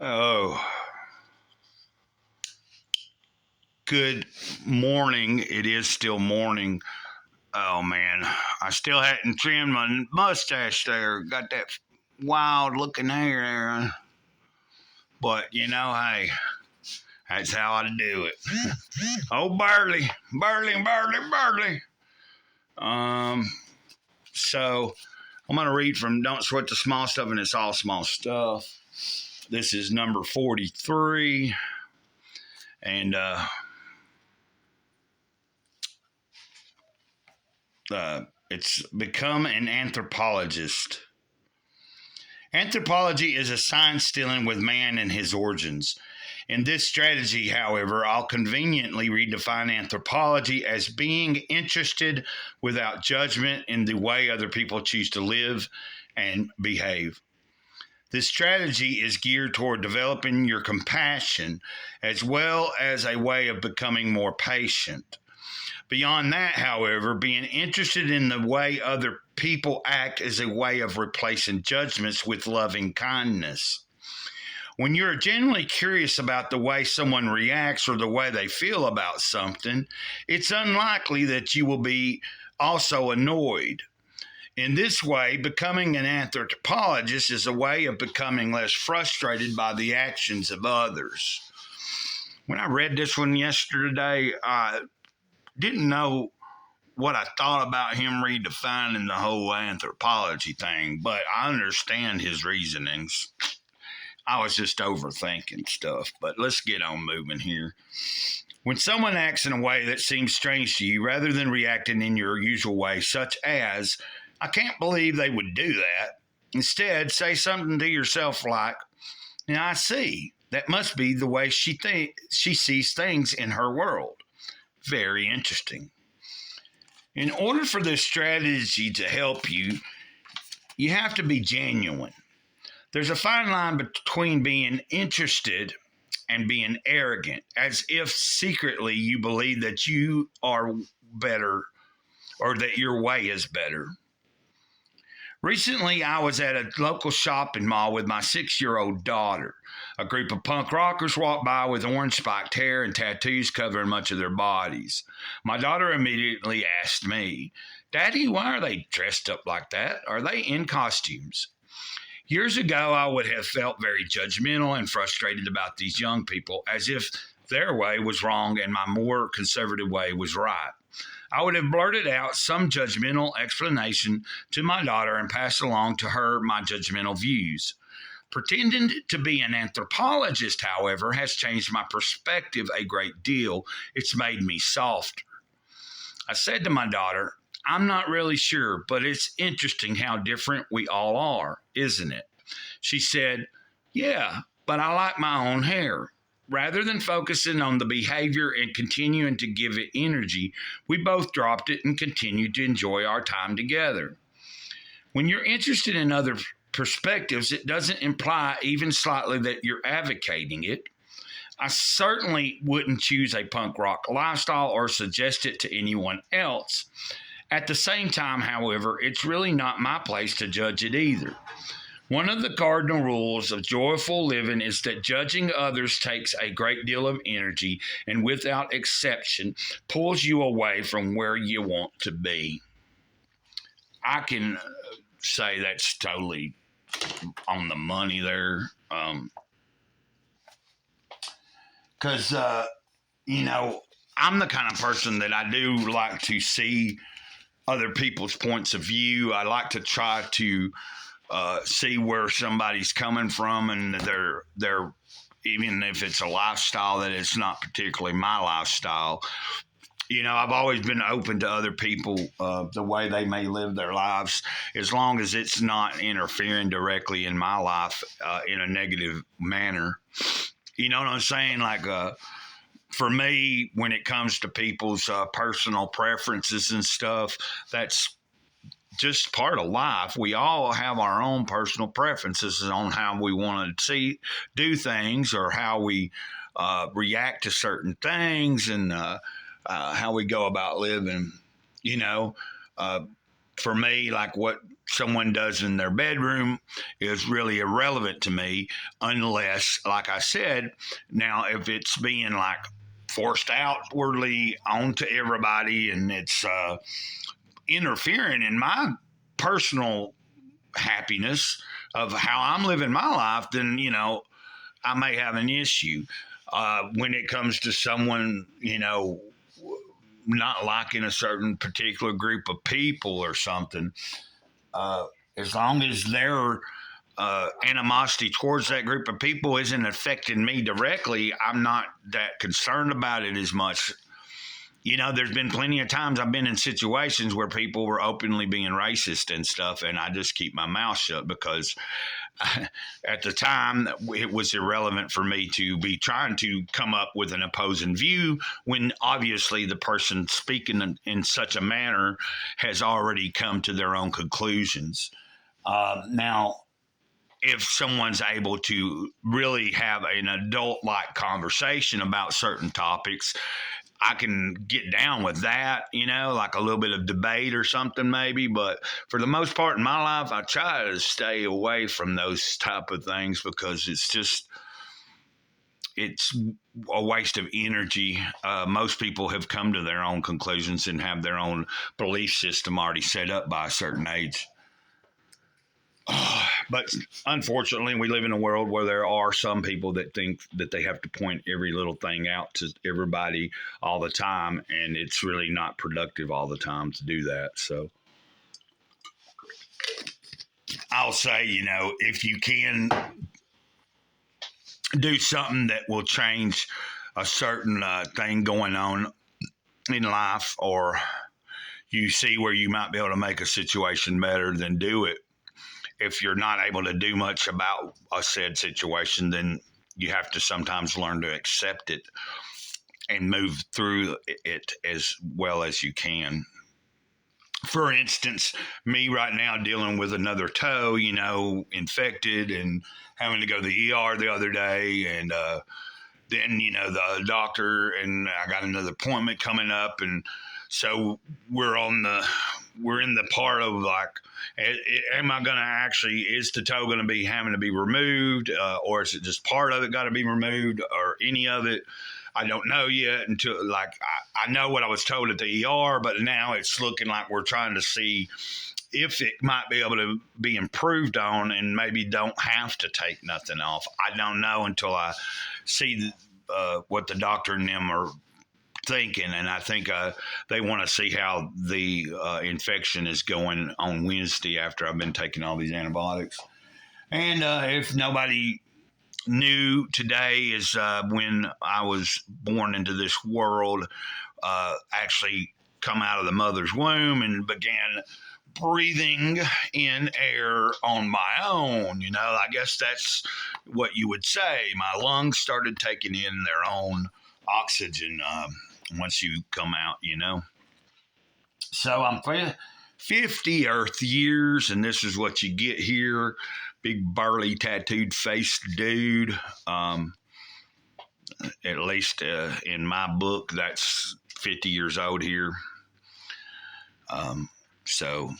Oh, good morning. It is still morning. Oh man, I still hadn't trimmed my mustache there. Got that wild looking hair there. But hey, that's how I do it. Oh, Burley, Burley, Burley, Burley. Um, so I'm gonna read from "Don't Sweat the Small Stuff," and it's all small stuff. This is number 43, and it's become an anthropologist. Anthropology is a science dealing with man and his origins. In this strategy, however, I'll conveniently redefine anthropology as being interested without judgment in the way other people choose to live and behave. This strategy is geared toward developing your compassion as well as a way of becoming more patient. Beyond that, however, being interested in the way other people act is a way of replacing judgments with loving kindness. When you're genuinely curious about the way someone reacts or the way they feel about something, it's unlikely that you will be also annoyed. In this way, becoming an anthropologist is a way of becoming less frustrated by the actions of others. When I read this one yesterday, I didn't know what I thought about him redefining the whole anthropology thing, but I understand his reasonings. I was just overthinking stuff, but let's get on moving here. When someone acts in a way that seems strange to you, rather than reacting in your usual way, such as, I can't believe they would do that, instead say something to yourself like, now I see, that must be the way she sees things in her world. Very interesting. In order for this strategy to help you, you have to be genuine. There's a fine line between being interested and being arrogant, as if secretly you believe that you are better or that your way is better. Recently, I was at a local shopping mall with my 6-year-old daughter. A group of punk rockers walked by with orange spiked hair and tattoos covering much of their bodies. My daughter immediately asked me, Daddy, why are they dressed up like that? Are they in costumes? Years ago, I would have felt very judgmental and frustrated about these young people, as if their way was wrong and my more conservative way was right. I would have blurted out some judgmental explanation to my daughter and passed along to her my judgmental views. Pretending to be an anthropologist, however, has changed my perspective a great deal. It's made me softer. I said to my daughter, I'm not really sure, but it's interesting how different we all are, isn't it? She said, Yeah, but I like my own hair. Rather than focusing on the behavior and continuing to give it energy, we both dropped it and continued to enjoy our time together. When you're interested in other perspectives, it doesn't imply even slightly that you're advocating it. I certainly wouldn't choose a punk rock lifestyle or suggest it to anyone else. At the same time, however, it's really not my place to judge it either. One of the cardinal rules of joyful living is that judging others takes a great deal of energy and, without exception, pulls you away from where you want to be. I can say that's totally on the money there. Because, I'm the kind of person that I do like to see other people's points of view. I like to try to see where somebody's coming from, and they're even if it's a lifestyle that it's not particularly my lifestyle. I've always been open to other people, the way they may live their lives, as long as it's not interfering directly in my life in a negative manner. You know what I'm saying? Like, for me, when it comes to people's personal preferences and stuff, that's just part of life. We all have our own personal preferences on how we want to do things, or how we react to certain things, and how we go about living. For me, like what someone does in their bedroom is really irrelevant to me, unless, like I said, now if it's being like forced outwardly onto everybody and it's interfering in my personal happiness of how I'm living my life, then, I may have an issue. When it comes to someone, not liking a certain particular group of people or something, as long as their animosity towards that group of people isn't affecting me directly, I'm not that concerned about it as much. There's been plenty of times I've been in situations where people were openly being racist and stuff, and I just keep my mouth shut because at the time it was irrelevant for me to be trying to come up with an opposing view when obviously the person speaking in such a manner has already come to their own conclusions. Now, if someone's able to really have an adult-like conversation about certain topics, I can get down with that, like a little bit of debate or something maybe. But for the most part in my life, I try to stay away from those type of things because it's a waste of energy. Most people have come to their own conclusions and have their own belief system already set up by a certain age. But unfortunately, we live in a world where there are some people that think that they have to point every little thing out to everybody all the time, and it's really not productive all the time to do that. So I'll say, if you can do something that will change a certain thing going on in life, or you see where you might be able to make a situation better, then do it. If you're not able to do much about a said situation, then you have to sometimes learn to accept it and move through it as well as you can. For instance, me right now dealing with another toe, infected and having to go to the ER the other day. And then, the doctor, and I got another appointment coming up. And so we're in the part of like, am I going to actually, is the toe going to be having to be removed, or is it just part of it got to be removed, or any of it? I don't know yet until I know what I was told at the ER, but now it's looking like we're trying to see if it might be able to be improved on and maybe don't have to take nothing off. I don't know until I see what the doctor and them are thinking, and I think they want to see how the infection is going on Wednesday after I've been taking all these antibiotics. And if nobody knew, today is when I was born into this world, actually come out of the mother's womb and began breathing in air on my own. I guess that's what you would say. My lungs started taking in their own oxygen once you come out, So I'm 50 Earth years, and this is what you get here. Big, burly, tattooed-faced dude. At least in my book, that's 50 years old here. So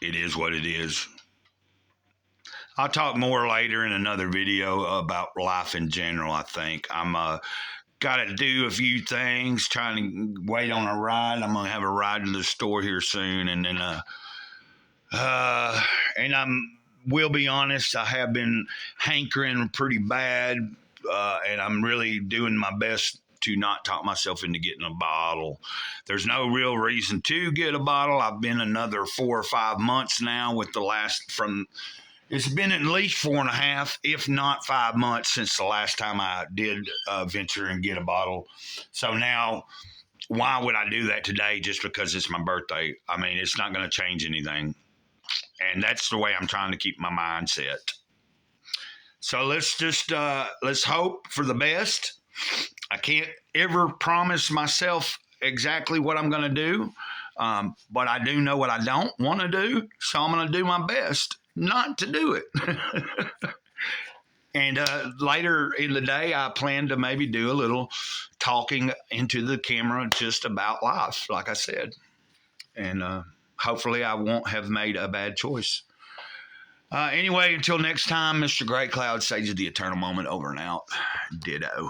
it is what it is. I'll talk more later in another video about life in general, I think. I'm got to do a few things, trying to wait on a ride. I'm going to have a ride to the store here soon. And then, will be honest, I have been hankering pretty bad, and I'm really doing my best to not talk myself into getting a bottle. There's no real reason to get a bottle. I've been another 4 or 5 months now with the last it's been at least 4.5, if not 5 months since the last time I did venture and get a bottle. So now, why would I do that today just because it's my birthday? I mean, it's not going to change anything. And that's the way I'm trying to keep my mindset. So let's just, let's hope for the best. I can't ever promise myself exactly what I'm going to do, but I do know what I don't want to do. So I'm going to do my best not to do it. And later in the day, I plan to maybe do a little talking into the camera just about life, like I said. And hopefully I won't have made a bad choice. Anyway, until next time, Mr. Great Cloud sages the eternal moment over and out. Ditto.